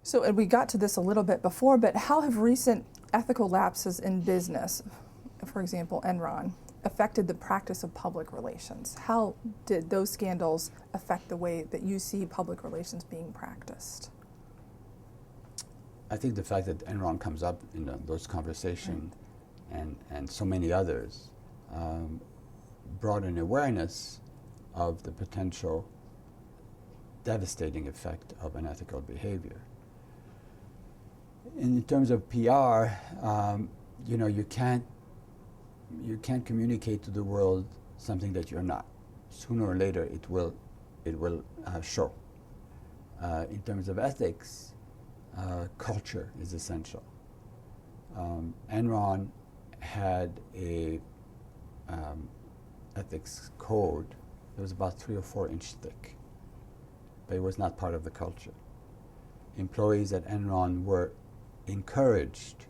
So, and we got to this a little bit before, but how have recent ethical lapses in business, for example, Enron, affected the practice of public relations? How did those scandals affect the way that you see public relations being practiced? I think the fact that Enron comes up in those conversations and so many others brought an awareness of the potential devastating effect of unethical behavior. In terms of PR, you can't communicate to the world something that you're not. Sooner or later, it will show. In terms of ethics, culture is essential. Enron had a ethics code that was about 3 or 4 inch thick, but it was not part of the culture. Employees at Enron were encouraged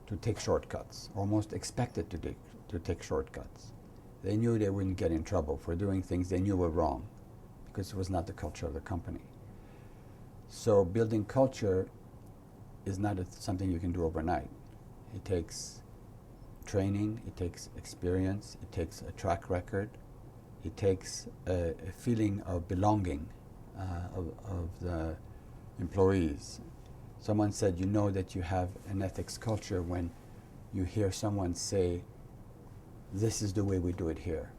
to take shortcuts, almost expected to take shortcuts. They knew they wouldn't get in trouble for doing things they knew were wrong because it was not the culture of the company. So building culture is not something you can do overnight. It takes training, it takes experience, it takes a track record, it takes a feeling of belonging of the employees. Someone said, you know that you have an ethics culture when you hear someone say, this is the way we do it here,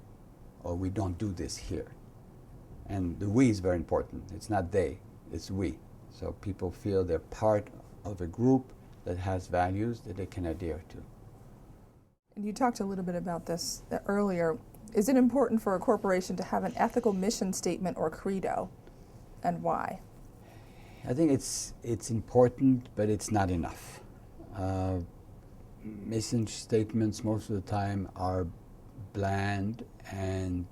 or we don't do this here. And the we is very important. It's not they, it's we. So people feel they're part of a group that has values that they can adhere to. And you talked a little bit about this earlier. Is it important for a corporation to have an ethical mission statement or credo, and why? I think it's important, but it's not enough. Mission statements most of the time are bland and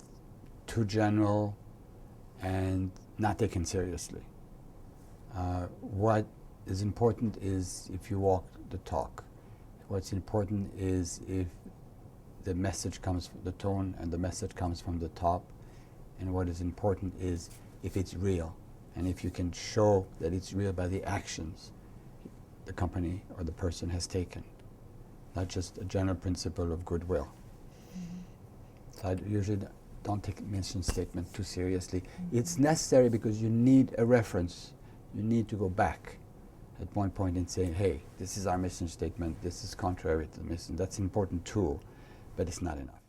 too general and not taken seriously. What is important is if you walk the talk. What's important is if the message comes from the tone and the message comes from the top. And what is important is if it's real and if you can show that it's real by the actions the company or the person has taken, not just a general principle of goodwill. So I usually don't take a mission statement too seriously. It's necessary because you need a reference. You need to go back at one point and say, hey, this is our mission statement, this is contrary to the mission. That's an important tool, but it's not enough.